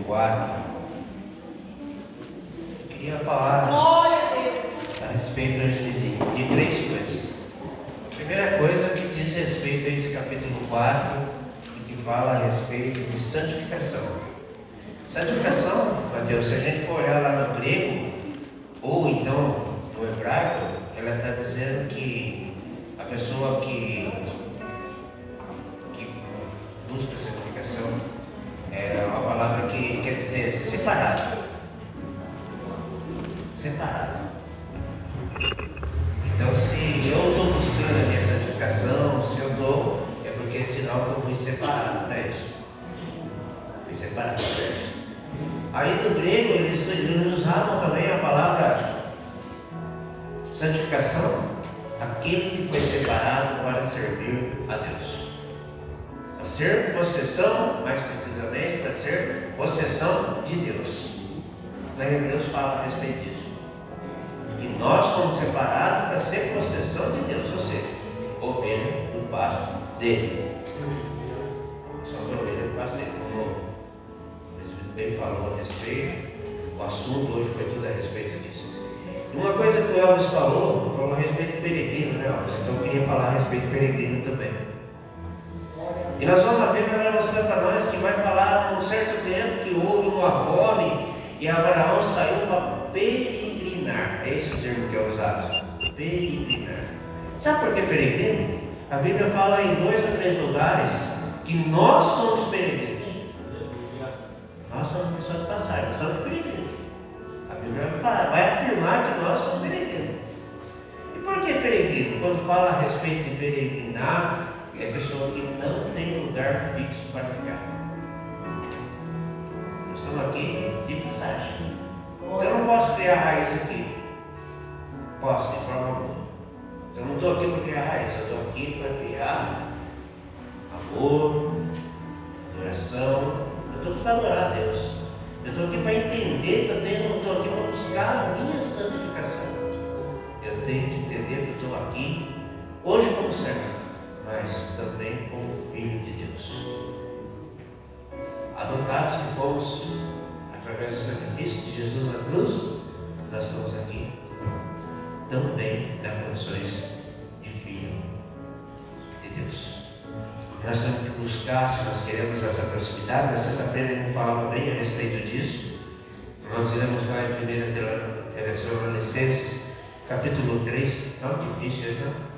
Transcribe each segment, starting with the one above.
4. Eu queria falar Glória a Deus. a respeito de três coisas. A primeira coisa que diz respeito a esse capítulo 4, que fala a respeito de santificação. Santificação, Mateus, se a gente for olhar lá no grego, ou então no hebraico, ela está dizendo que a pessoa que busca santificação é uma palavra que quer dizer separado. Separado. Então, se eu estou buscando a minha santificação, se eu estou, é porque é sinal que eu fui separado para isso. Fui separado para isso. Aí no grego eles usavam também a palavra santificação, aquele que foi separado para servir a Deus. Para ser possessão, mais precisamente, para ser possessão de Deus. Lá em Hebreus fala a respeito disso. Que nós fomos separados para ser possessão de Deus, ou seja, ovelha do pasto dele. Somos ovelha do pasto dele. Como o presbítero bem falou a respeito, o assunto hoje foi tudo a respeito disso. Uma coisa que o Elvis falou a respeito do peregrino, né, Elvis? Então eu queria falar a respeito do peregrino também. E nós vamos a Bíblia vai mostrar para nós que vai falar um certo tempo que houve uma fome e Abraão saiu para peregrinar. É esse o termo que é usado. Peregrinar. Sabe por que peregrino? A Bíblia fala em 2 ou 3 lugares que nós somos peregrinos. Nós somos pessoas de passagem, nós somos peregrinos. A Bíblia vai afirmar que nós somos peregrinos. E por que peregrino? Quando fala a respeito de peregrinar, é pessoa que não tem lugar fixo para ficar. Nós estamos aqui de passagem. Então eu não posso criar raiz aqui. Posso, de forma alguma. Eu não estou aqui para criar raiz, eu estou aqui para criar amor, adoração. Eu estou aqui para adorar a Deus. Eu estou aqui para entender que eu estou aqui para buscar a minha santificação. Eu tenho que entender que eu estou aqui hoje como servo, mas também como filho de Deus. Adotados que fomos através do sacrifício de Jesus na cruz, nós estamos aqui também nas condições de filho de Deus. Nós temos que buscar, se nós queremos essa proximidade. Na sexta-feira ele falava bem a respeito disso. Nós iremos lá em 1 Tessalonicenses, capítulo 3, não difícil isso, não?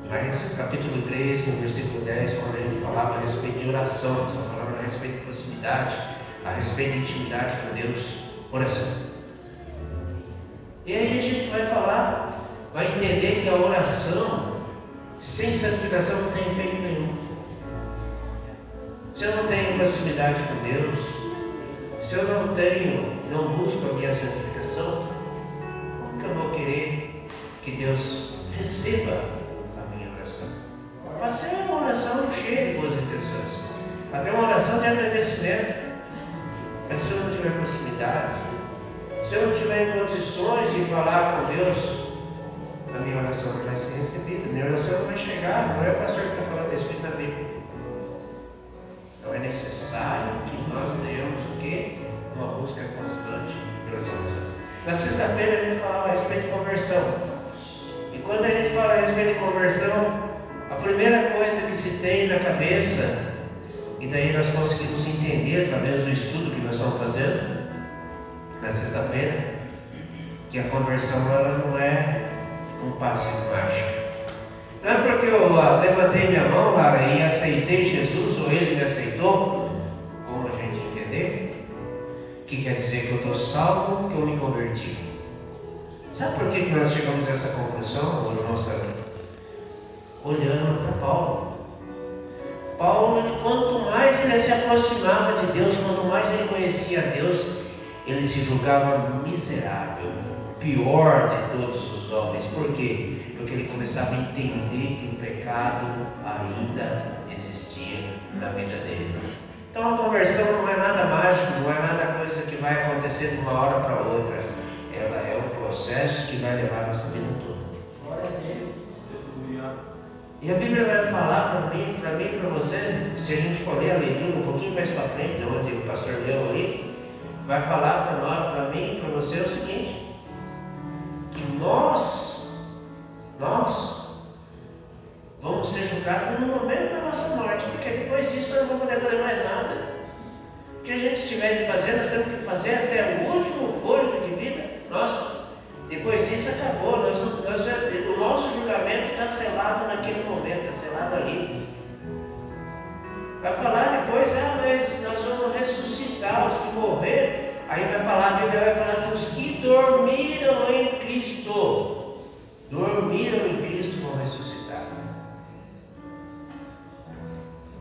Mas capítulo 3, no versículo 10, quando ele falava a respeito de oração, nós falava a respeito de proximidade, a respeito de intimidade com Deus, oração. E aí a gente vai falar, vai entender que a oração sem santificação não tem efeito nenhum. Se eu não tenho proximidade com Deus, se eu não busco a minha santificação, como que eu vou querer que Deus receba a minha oração? Pode ser uma oração cheia de boas intenções, até uma oração de agradecimento. Mas se eu não tiver proximidade, se eu não tiver em condições de falar com Deus, a minha oração não vai ser recebida, a minha oração não vai chegar. Não é o pastor que está falando isso na Bíblia. Então é necessário que nós tenhamos o quê? Uma busca constante pela oração. Na sexta-feira a gente falava a respeito de conversão. E quando a gente fala a respeito de conversão, a primeira coisa que se tem na cabeça, e daí nós conseguimos entender através do estudo que nós estamos fazendo na sexta-feira, que a conversão ela não é um passe de mágica. Não é porque eu levantei minha mão, Lara, e aceitei Jesus, ou ele me aceitou, como a gente entender, que quer dizer que eu estou salvo, que eu me converti. Sabe por que nós chegamos a essa conclusão, irmão? Olhando para Paulo. Paulo, quanto mais ele se aproximava de Deus, quanto mais ele conhecia a Deus, ele se julgava miserável, pior de todos os homens. Por quê? Porque ele começava a entender que o pecado ainda existia na vida dele. Então a conversão não é nada mágico, não é nada coisa que vai acontecer de uma hora para outra. Ela é um processo que vai levar a nossa vida toda. E a Bíblia vai falar para mim e para você, se a gente for ler a leitura um pouquinho mais para frente, de onde o pastor leu ali, vai falar para nós, para mim e para você o seguinte, que nós vamos ser julgados no momento da nossa morte, porque depois disso nós não vamos poder fazer mais nada. O que a gente estiver de fazer, nós temos que fazer até o último fôlego de vida nosso. Depois disso acabou, o nosso julgamento está selado naquele momento, está selado ali. Vai falar depois, mas nós vamos ressuscitar os que morreram. Aí vai falar, a Bíblia vai falar que os que dormiram em Cristo vão ressuscitar.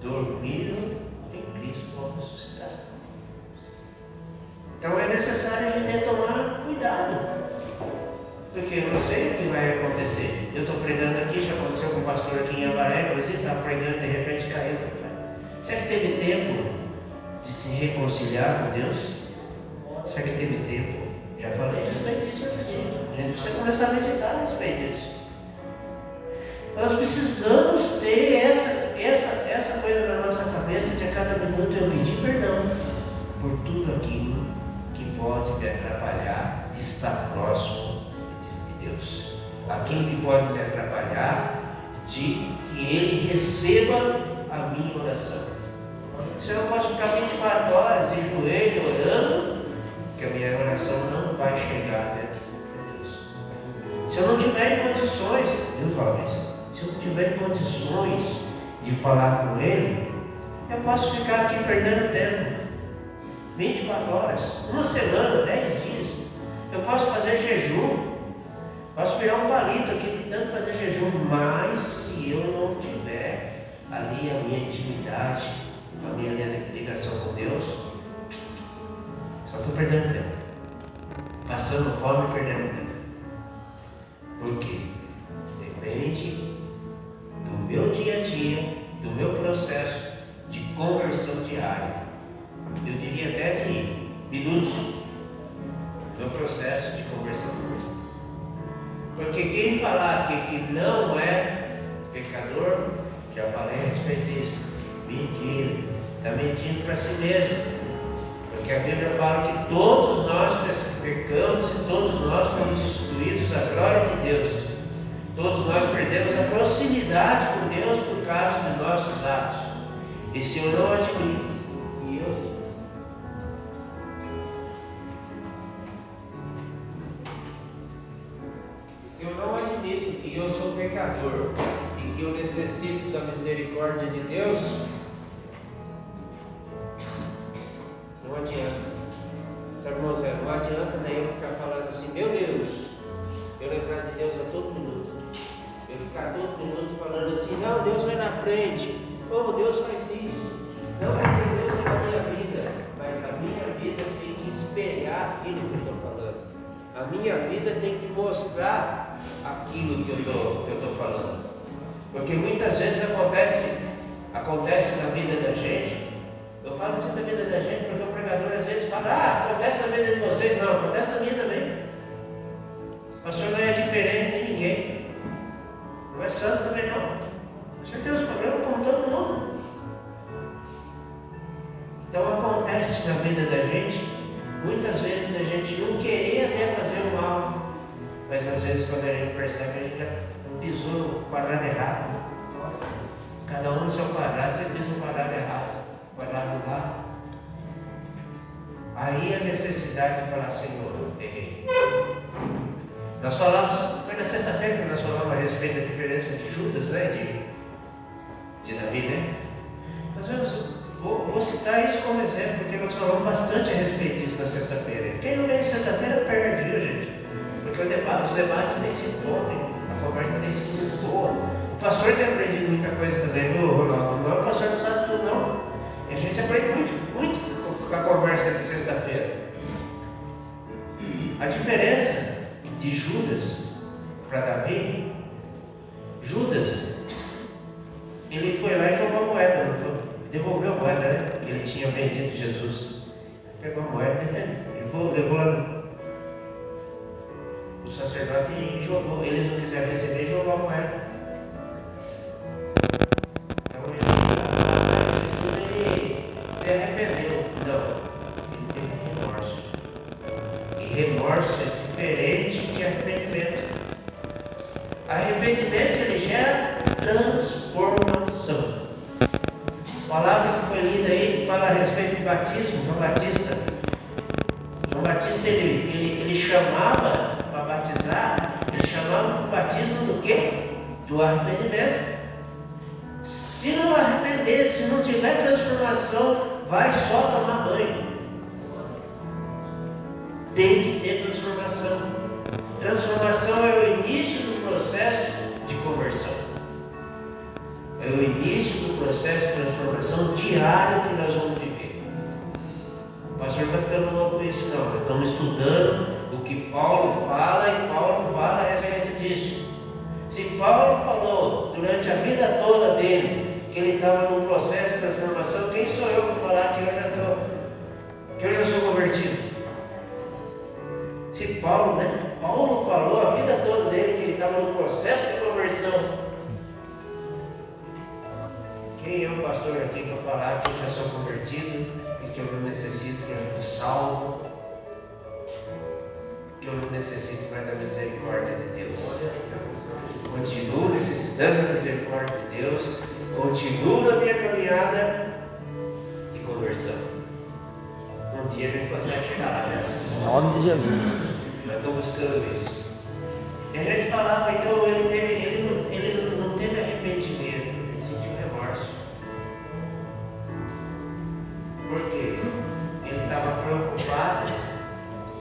Dormiram em Cristo vão ressuscitar. Então é necessário a gente tomar cuidado. Porque eu não sei o que vai acontecer. Eu estou pregando aqui, já aconteceu com o pastor aqui em Avaré, inclusive estava pregando e de repente caiu. Será que teve tempo de se reconciliar com Deus? Será que teve tempo? Já falei a respeito disso aqui. A gente precisa começar a meditar a respeito disso. Nós precisamos ter essa coisa na nossa cabeça de a cada minuto eu pedir perdão por tudo aquilo que pode me atrapalhar de estar próximo de Deus. Aquilo que pode me atrapalhar de que Ele receba a minha oração. Se eu não posso ficar 24 horas de joelho orando, que a minha oração não vai chegar dentro de Deus. Se eu não tiver em condições, Deus fala isso, se eu não tiver em condições de falar com Ele, eu posso ficar aqui perdendo tempo. 24 horas, uma semana, 10 dias. Eu posso fazer jejum, posso virar um palito aqui de tanto fazer jejum, mas se eu não tiver ali a minha intimidade, a minha ligação com Deus, só estou perdendo tempo. Passando fome e perdendo tempo. Por quê? Depende do meu dia a dia, do meu processo de conversão diária. Eu diria até de minutos. Meu processo de conversão com Deus. Porque quem falar que não é pecador, já falei a respeito disso, mentira, está mentindo para si mesmo. Porque a Bíblia fala que todos nós pecamos e todos nós somos destituídos da glória de Deus. Todos nós perdemos a proximidade com Deus por causa dos nossos atos. E se eu não admito, que eu sou pecador e que eu necessito da misericórdia de Deus, não adianta. Sabe, irmão Zé, não adianta daí eu ficar falando assim, meu Deus, eu lembrar de Deus a todo minuto. Eu ficar todo minuto falando assim, não, Deus vai na frente, oh, Deus faz isso. Não é que Deus é na minha vida, mas a minha vida tem que espelhar aquilo que eu estou falando. A minha vida tem que mostrar aquilo que eu estou falando. Porque muitas vezes acontece na vida da gente. Eu falo assim da vida da gente porque o pregador às vezes fala, acontece na vida de vocês. Não, acontece na minha também. O pastor não é diferente de ninguém. Não é santo também não. O senhor tem os problemas como todo mundo. Então acontece na vida da gente, muitas vezes a gente não querer até fazer o mal, mas às vezes quando a gente percebe, a gente já pisou no quadrado errado. Cada um no seu quadrado, você pisa no quadrado errado, quadrado lá. Aí a necessidade de falar, Senhor, eu errei. Nós falamos, foi na sexta-feira que nós falamos a respeito da diferença de Judas, né? De Davi, né? Nós vamos. Vou citar isso como exemplo, porque nós falamos bastante a respeito disso na sexta-feira. Quem não vem sexta-feira perde, viu, gente? Porque os debates nem se encontram, a conversa nem se muito boa. O pastor tem aprendido muita coisa também, viu, Ronaldo? Não, o pastor não sabe tudo, não. E a gente aprende muito com a conversa de sexta-feira. A diferença de Judas para Davi, Judas, ele foi lá e jogou a moeda, não foi? Devolveu a moeda, né? Ele tinha vendido Jesus. Pegou a moeda e levou lá o sacerdote e jogou. Eles não quiseram receber e jogou a moeda. remorso é diferente de arrependimento. Arrependimento ele gera transformação. A palavra que foi lida aí fala a respeito do batismo. João Batista ele chamava para batizar, ele chamava o batismo do quê? Do arrependimento. Se não arrepender, se não tiver transformação, vai só tomar banho. Tem que ter transformação. Transformação é o início do processo de conversão. É o início do processo de transformação diário que nós vamos viver. O pastor está ficando louco com isso, não. Nós estamos estudando o que Paulo fala e Paulo fala a respeito disso. Se Paulo falou durante a vida toda dele que ele estava num processo de transformação, quem sou eu para falar que eu já sou convertido? Se Paulo falou a vida toda dele que ele estava no processo de conversão, quem é o pastor aqui para falar que eu já sou convertido e que eu não necessito que eu estou salvo, que eu não necessito mais da misericórdia de Deus? Continuo necessitando da misericórdia de Deus, continuo na minha caminhada de conversão. Um dia a gente consegue chegar lá, né? Em nome de Jesus. Eu estou buscando isso. E a gente falava, então ele não teve arrependimento, ele sentiu remorso. Por quê? Ele estava preocupado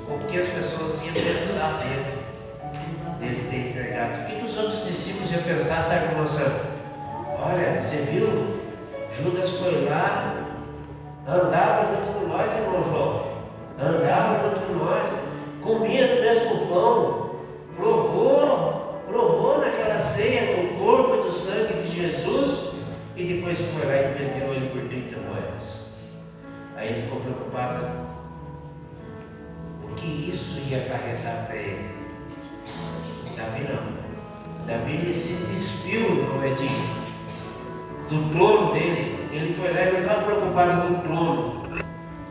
com o que as pessoas iam pensar dele ter perdado. O que os outros discípulos iam pensar, sabe, moça? Olha, você viu? Judas foi lá, andava junto com nós, irmão João. Andava junto com nós, comia do mesmo pão, provou naquela ceia do corpo e do sangue de Jesus e depois foi lá e vendeu ele por 30 moedas. Aí ele ficou preocupado. O que isso ia acarretar para ele? Davi não. Davi ele se despiu do trono dele. Ele foi lá e não estava preocupado com o trono.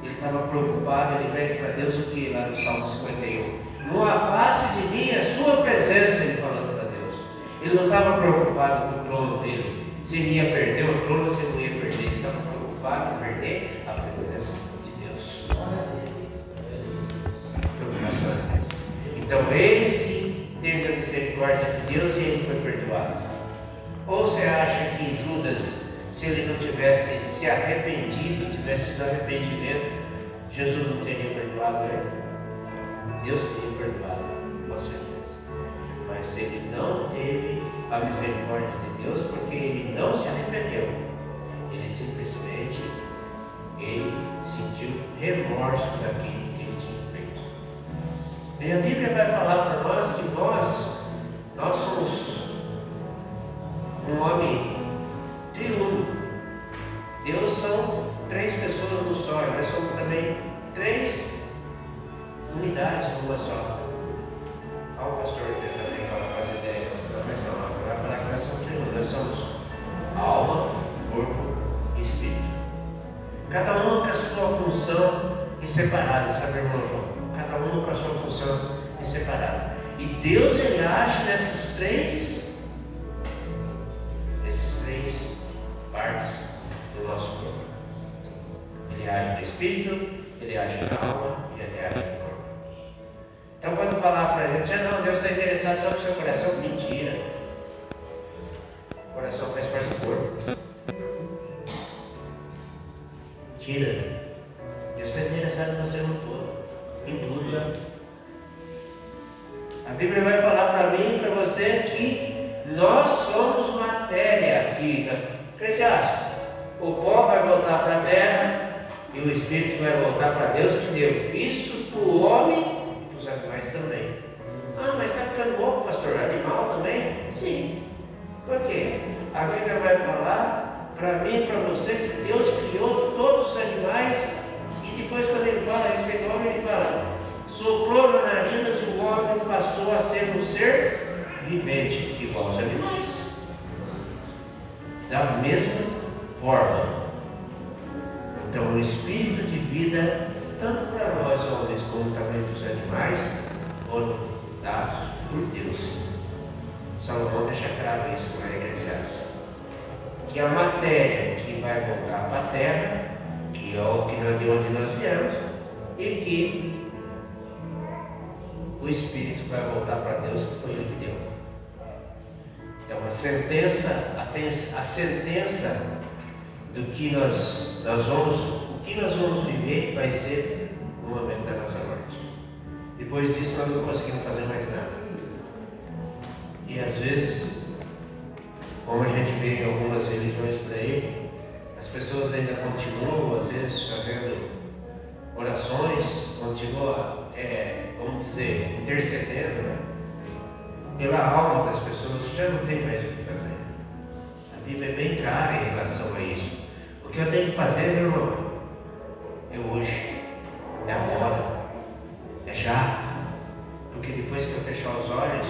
Ele estava preocupado, ele pede para Deus o que? Lá no Salmo 51. Não afaste de mim a sua presença, ele falando para Deus. Ele não estava preocupado com o trono dele. Se ele ia perder o trono, se ele não ia perder. Ele estava preocupado em perder a presença de Deus. Preocupação de Deus. Então ele sim teve a misericórdia de Deus e ele foi perdoado. Ou você acha que Judas, se ele não tivesse se arrependido, tivesse tido arrependimento, Jesus não teria perdoado ele? Deus teria perdoado, com certeza. Mas ele não teve a misericórdia de Deus porque ele não se arrependeu. Ele simplesmente sentiu remorso daquilo que ele tinha feito. E a Bíblia vai falar para nós que nós somos um homem triuno. Deus são 3 pessoas no só, nós somos também 3 unidades numa só. Olha o pastor também fala com as ideias da versão nova. Vai falar que nós somos triunos, nós somos alma, corpo e espírito. Cada um com a sua função e separada, sabe, irmão João? Cada um com a sua função e separada. E Deus ele age nessas 3 partes do nosso corpo. Ele age no espírito, ele age na alma e ele age no corpo. Então quando falar para a gente, não, Deus está interessado só no seu coração, mentira. O coração faz parte do corpo. Mentira. Deus está interessado em você no todo, em tudo. Né? A Bíblia vai falar para mim e para você que nós somos matéria aqui. Né? O que você acha? O pó vai voltar para a terra e o espírito vai voltar para Deus que deu. Isso para o homem e para os animais também. Ah, mas está ficando louco, pastor? Animal também? Sim. Por quê? A Bíblia vai falar para mim e para você que Deus criou todos os animais e depois quando ele fala a respeito do homem, ele fala: soprou na narinas, o homem passou a ser um ser vivente, igual aos animais. Da mesma forma. Então, o espírito de vida, tanto para nós homens como como o tamanho dos animais, foram dados por Deus. Salomão deixa claro isso na Eclesiastes. Que a matéria que vai voltar para a terra, que é de onde nós viemos, e que o Espírito vai voltar para Deus, que foi Ele que deu. Então a sentença do que nós vamos viver vai ser no momento da nossa morte. Depois disso nós não conseguimos fazer mais nada. E às vezes, como a gente vê em algumas religiões por aí, as pessoas ainda continuam, às vezes, fazendo orações, continuam, vamos dizer, intercedendo, né? Pela alma das pessoas, já não tem mais o que fazer. A Bíblia é bem clara em relação a isso. O que eu tenho que fazer, meu irmão, é hoje, é agora, é já. Porque depois que eu fechar os olhos,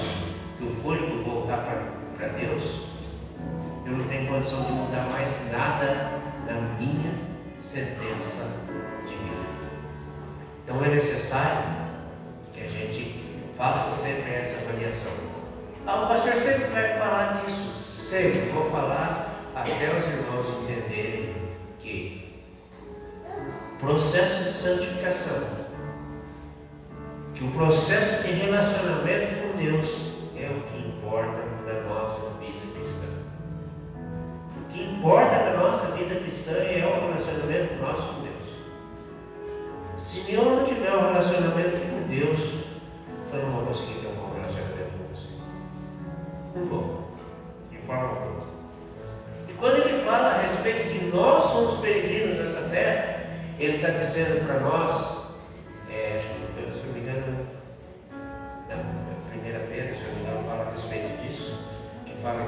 que o fôlego voltar para Deus, eu não tenho condição de mudar mais nada na minha sentença de vida. Então é necessário que a gente faça sempre essa avaliação. O pastor sempre vai falar disso, sempre vou falar até os irmãos entenderem que o processo de santificação, que o processo de relacionamento com Deus é o que importa na nossa vida cristã. O que importa na nossa vida cristã é o relacionamento nosso com Deus. Se eu não tiver um relacionamento com Deus, eu não vou conseguir ter um bom relacionamento com você. Não vou. De forma alguma. E quando ele fala a respeito que nós somos peregrinos nessa terra, ele está dizendo para nós, se não me engano, na primeira Pedro, se não me engano, fala a respeito disso, que fala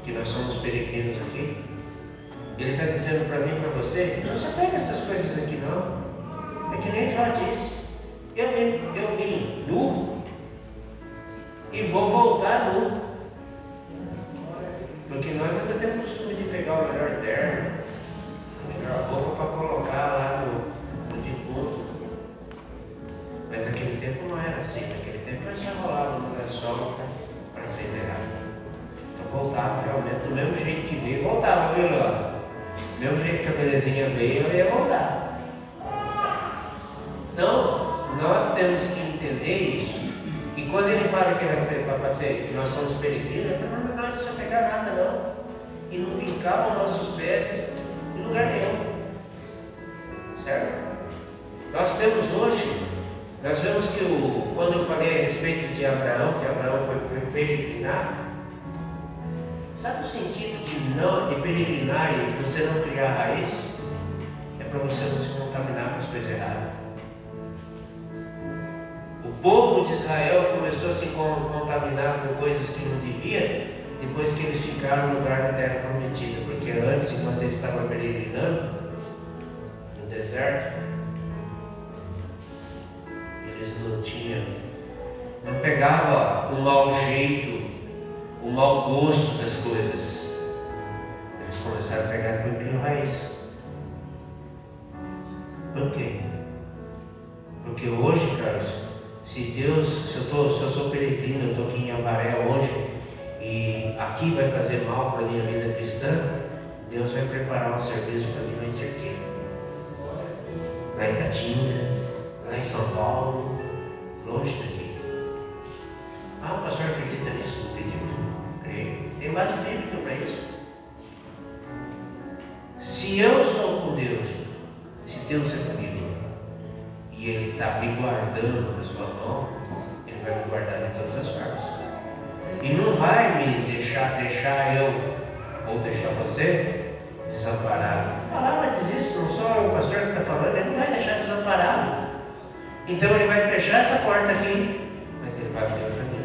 que nós somos peregrinos aqui. Ele está dizendo para mim e para você, não se apega a essas coisas aqui não. É que nem Jó disse, eu vim nu e vou voltar nu. Porque nós ainda temos o costume de pegar o melhor terno, a melhor roupa para colocar lá no defunto. Mas naquele tempo não era assim, naquele tempo nós já rolava no lençol para ser enterrado. Então voltava realmente do mesmo jeito que veio, voltava, viu lá? Do mesmo jeito que a belezinha veio, eu ia voltar. Então, nós temos que entender isso. E quando ele fala que nós somos peregrinos, não é para nós não se apegar nada não. E não vincar os nossos pés em lugar nenhum. Certo? Nós temos hoje, nós vemos que quando eu falei a respeito de Abraão, que Abraão foi peregrinar, sabe o sentido de peregrinar e você não criar raiz? É para você não se contaminar com as coisas erradas. O povo de Israel começou a se contaminar com coisas que não devia, depois que eles ficaram no lugar da terra prometida. Porque antes, enquanto eles estavam peregrinando no deserto, eles não pegavam o mau jeito, o mau gosto das coisas. Eles começaram a pegar no brilho raiz. Por quê? Porque hoje, Carlos, se eu sou peregrino, eu estou aqui em Avaré hoje, e aqui vai fazer mal para a minha vida cristã, Deus vai preparar um serviço para mim lá em Cerqueira, lá em Catinga, lá em São Paulo, longe daqui. O pastor acredita nisso? Não acredito. Creio. Tem base bíblica para isso. Se eu sou com Deus, se Deus é comigo, e Ele está me guardando na sua mão, Ele vai me guardar de todas as formas. E não vai me deixar eu, ou deixar você, desamparado. A palavra diz isso, não só o pastor que está falando, Ele não vai deixar desamparado. Então Ele vai fechar essa porta aqui, mas Ele vai abrir outra aqui.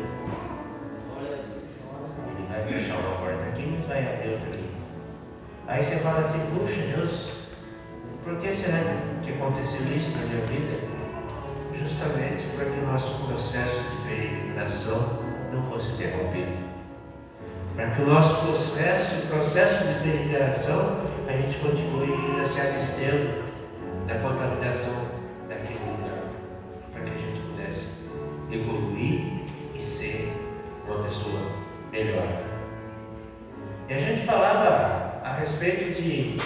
Ele vai fechar uma porta aqui, mas vai abrir outra aqui. Aí você fala assim, puxa Deus, por que será que aconteceu isso na minha vida? Justamente para que o nosso processo de peregrinação não fosse interrompido. Para que o nosso processo de peregrinação, a gente continue ainda se abstendo da contaminação daquele lugar. melhor. E a gente falava a respeito de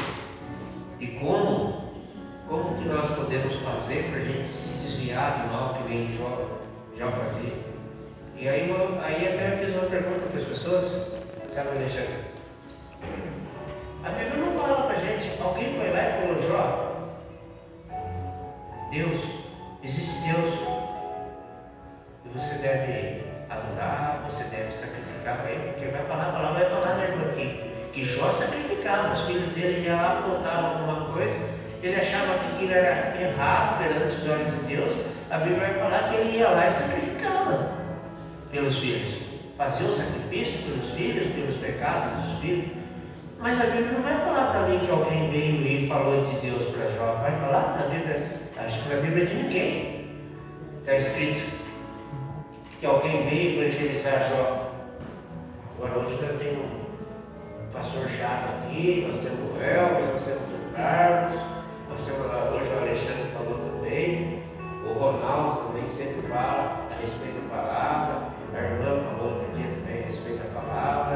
como que nós podemos fazer para a gente se desviar do mal que nem Jó fazia. E aí até eu fiz uma pergunta para as pessoas, sabe, Alexandre? A Bíblia não fala para a gente, alguém foi lá e falou, Jó, Deus, existe Deus, e você deve adorar, você deve sacrificar para ele, porque vai falar, a palavra vai falar, né, que Jó sacrificava, os filhos dele iam lá, apontavam alguma coisa, ele achava que aquilo era errado perante os olhos de Deus. A Bíblia vai falar que ele ia lá e sacrificava pelos filhos, fazia o sacrifício pelos filhos, pelos pecados dos filhos. Mas a Bíblia não vai falar para mim que alguém veio e falou de Deus para Jó, vai falar na Bíblia, acho que na Bíblia de ninguém está escrito que alguém veio evangelizar Jó. Agora hoje nós temos um pastor chato aqui, nós temos o Elvis, nós temos o Carlos, nós temos lá hoje o Alexandre falou também, o Ronaldo também sempre fala a respeito da palavra, a irmã falou outro dia também a respeito da palavra,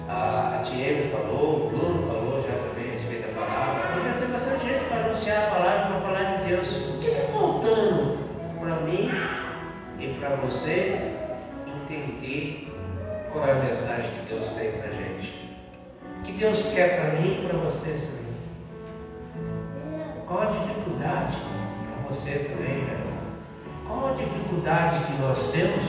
a Tiene falou, o Bruno falou já também a respeito da palavra. Hoje já tem bastante gente para anunciar a palavra, para falar de Deus. O que está faltando para mim e para você entender qual é a mensagem que Deus tem para a gente? O que Deus quer para mim e para você também? Qual a dificuldade para você também, né? Qual a dificuldade que nós temos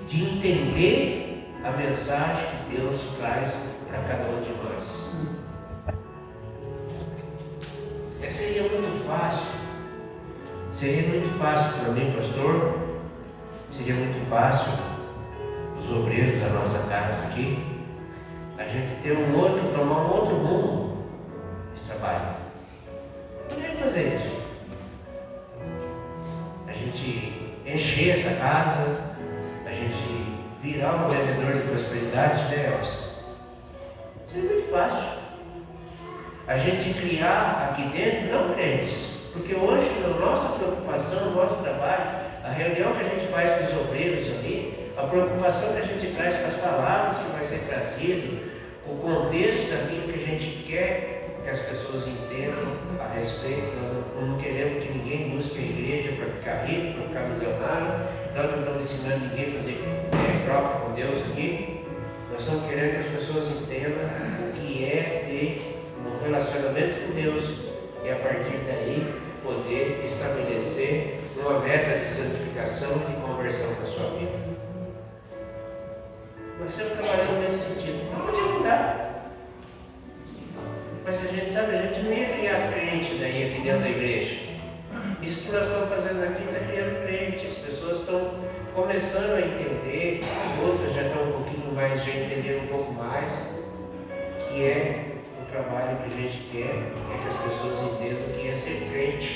de entender a mensagem que Deus traz para cada um de nós? Seria muito fácil para mim, pastor, seria muito fácil os obreiros da nossa casa aqui, a gente ter tomar um outro rumo nesse trabalho. Podemos fazer isso. A gente encher essa casa, a gente virar um vendedor de prosperidade, né, Elsa? Seria muito fácil. A gente criar aqui dentro, não crentes, porque hoje a nossa preocupação, o nosso trabalho, a reunião que a gente faz com os obreiros ali, a preocupação que a gente traz com as palavras que vai ser trazido, o contexto daquilo que a gente quer que as pessoas entendam a respeito. Nós não queremos que ninguém busque a igreja para ficar rico, para ficar milionário. Nós não estamos ensinando ninguém a fazer troca com Deus aqui. Nós estamos querendo que as pessoas entendam o que é ter um relacionamento com Deus e a partir daí poder estabelecer uma meta de santificação e de conversão na sua vida. Nós estamos trabalhando nesse sentido. Não podia mudar. Mas a gente sabe, a gente não ia criar crente daí aqui dentro da igreja. Isso que nós estamos fazendo aqui está criando crente. As pessoas estão começando a entender, outras já estão um pouquinho mais, já entenderam um pouco mais, que é o trabalho que a gente quer, é que as pessoas entendam o que é ser crente,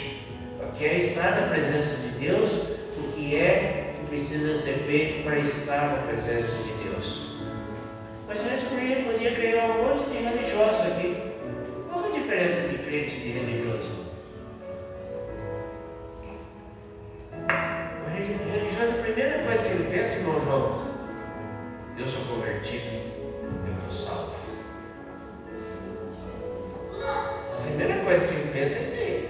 o que é estar na presença de Deus, o que é que precisa ser feito para estar na presença de Deus. Mas a gente podia criar um monte de religiosos aqui. Qual é a diferença de crente e de religioso? O religioso, a primeira coisa que ele pensa, irmão João, eu sou convertido, eu estou salvo. A primeira coisa que ele pensa é isso aí.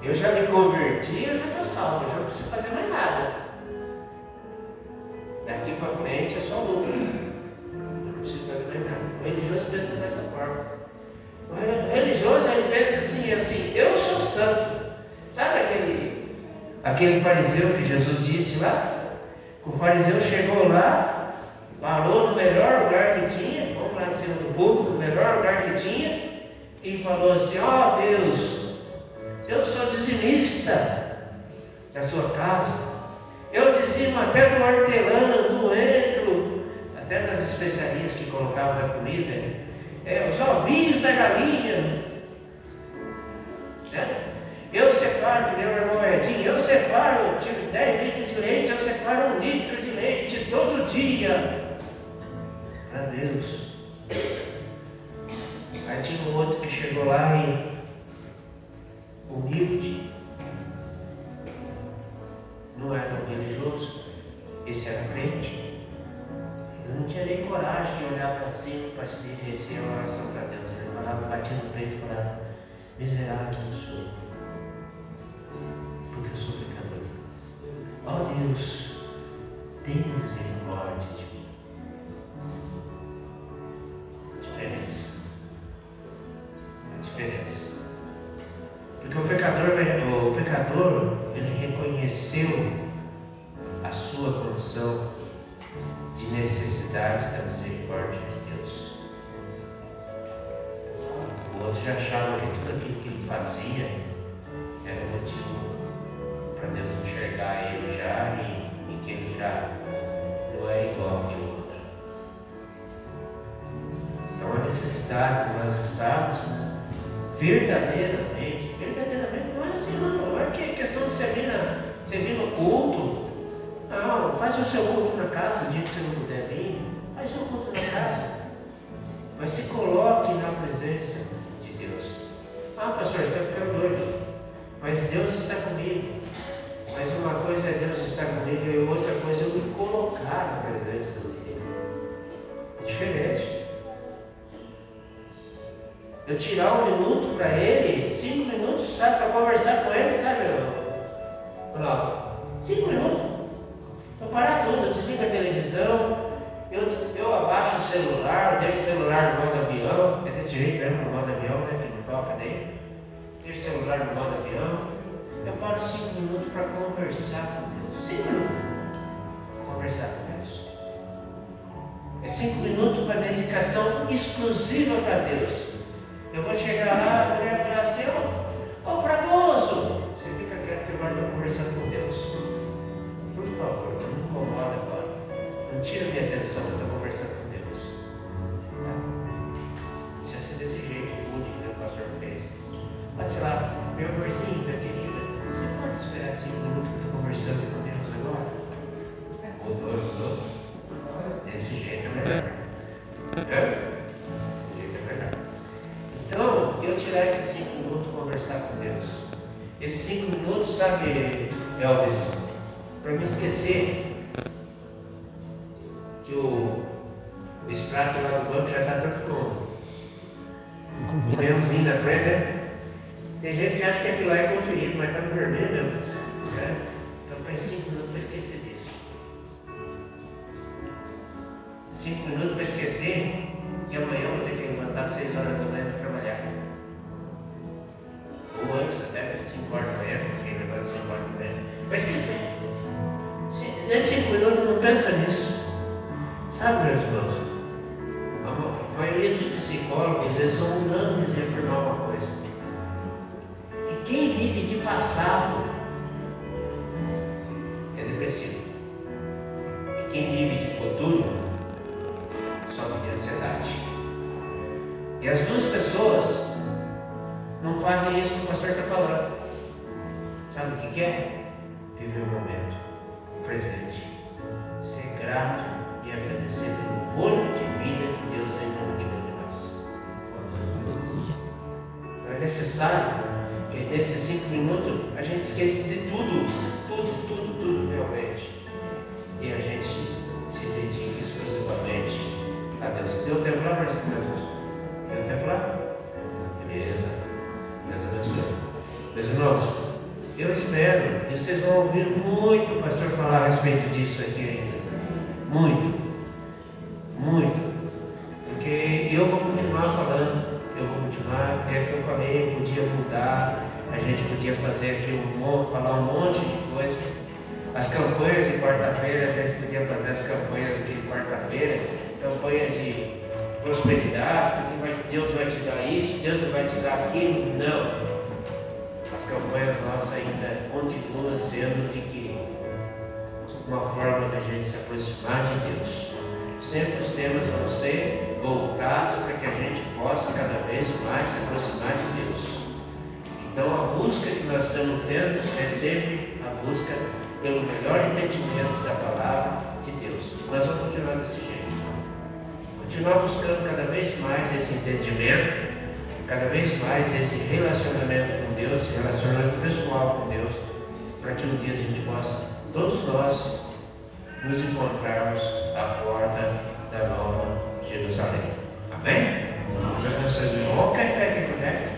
Eu já me converti, eu já estou salvo, eu já não preciso fazer mais nada. Daqui para frente é só lucro. Eu não preciso fazer mais nada. O religioso pensa dessa forma. O religioso ele pensa assim, eu sou santo. Sabe aquele fariseu que Jesus disse lá? O fariseu chegou lá, parou no melhor lugar que tinha, vamos lá em cima do púlpito, no melhor lugar que tinha, e falou assim: ó Deus, eu sou dizimista da sua casa, eu dizimo até do hortelã, do entro, até das especiarias que colocavam na comida, os ovinhos da galinha, né? Eu separo, que deu uma moedinha, eu separo, tipo 10 litros de leite, eu separo 1 litro de leite todo dia para Deus. Aí tinha um outro que chegou lá e humilde, não era um religioso, esse era crente. assim, para se dirigir a oração para Deus. Ele falava, batia no peito e falava, miserável eu sou, porque eu sou pecador. Ó Deus, tem misericórdia de mim. A diferença. Porque o pecador, ele reconheceu a sua condição de necessidade da misericórdia de Deus. O outro já achava que tudo aquilo que ele fazia era motivo para Deus enxergar ele já e que ele já não é igual que o outro. Então a necessidade que nós estamos, verdadeiramente, não é assim não é que é questão de você vir no culto. Não, faz o seu culto na casa, o dia que você não puder vir, faz o culto na casa. Mas se coloque na presença de Deus. Ah, pastor, está ficando doido. Mas Deus está comigo. Mas uma coisa é Deus estar comigo e outra coisa é eu me colocar na presença dele. É diferente. Eu tirar 1 minuto para ele, 5 minutos, sabe, para conversar com ele, sabe? Não, 5 minutos. Eu parar tudo, eu desligo a televisão, eu abaixo o celular, deixo o celular no modo avião, é desse jeito mesmo, no modo avião, né? Que não toca nem. Deixo o celular no modo avião, eu paro 5 minutos para conversar com Deus. 5 minutos. Conversar com Deus. É 5 minutos para dedicação exclusiva para Deus. Eu vou chegar lá, a mulher vai falar assim, ô Fragoso, você fica quieto que agora eu estou conversando com Deus. Por favor, não me incomoda agora. Não tira minha atenção, eu estou conversando com Deus. Isso é ser desse jeito, rude que o pastor fez. Pode ser lá, meu amorzinho, minha querida, você pode esperar 5 minutos que eu estou conversando com Deus agora? Mudou. Desse jeito é melhor. Desse jeito é melhor. Então, eu tirar esses 5 minutos e conversar com Deus. Esses 5 minutos, sabe, Elvis, para me esquecer que o extrato lá do banco já está todo pronto. O leãozinho da frente, né? Tem gente que acha que aquilo lá é conferido, mas está no vermelho mesmo. Né? Então, faz 5 minutos para esquecer disso. 5 minutos para esquecer que amanhã eu vou ter que levantar às 6 horas da manhã para trabalhar. Ou antes, até 5 horas da manhã, porque levanta 5 horas da manhã. Para esquecer. Nesses 5 minutos não pensa nisso. Sabe, meus irmãos? A maioria dos psicólogos, eles são unânimes em afirmar uma coisa. Que quem vive de passado é depressivo. E quem vive de futuro sofre de ansiedade. E as duas pessoas não fazem isso que o pastor está falando. Sabe o que é? Viver o momento, o presente. Ser grato e agradecer pelo volume de vida que Deus ainda não tirou de nós. Então é necessário que nesses 5 minutos a gente esqueça de tudo realmente. E a gente se dedique exclusivamente a Deus. Deu tempo lá, Marcelo? Deu tempo lá? Beleza. Deus abençoe. Meus irmãos, eu espero, e vocês vão ouvir muito o pastor falar a respeito disso aqui ainda. Muito. Porque eu vou continuar falando, é que eu falei, podia mudar, a gente podia fazer aqui falar um monte de coisa. As campanhas de quarta-feira, a gente podia fazer as campanhas de quarta-feira, campanha de prosperidade, porque Deus vai te dar isso, Deus vai te dar aquilo. Não. As campanhas nossas ainda continuam sendo de que uma forma da gente se aproximar de Deus. Sempre os temas vão ser voltados para que a gente possa cada vez mais se aproximar de Deus. Então a busca que nós estamos tendo é sempre a busca pelo melhor entendimento da palavra de Deus. Nós vamos continuar desse jeito. Continuar buscando cada vez mais esse entendimento, cada vez mais esse relacionamento com Deus, relacionamento pessoal com Deus, para que um dia a gente possa, todos nós, nos encontrarmos à porta da Nova Jerusalém. Amém? Já pensou de novo? Ok,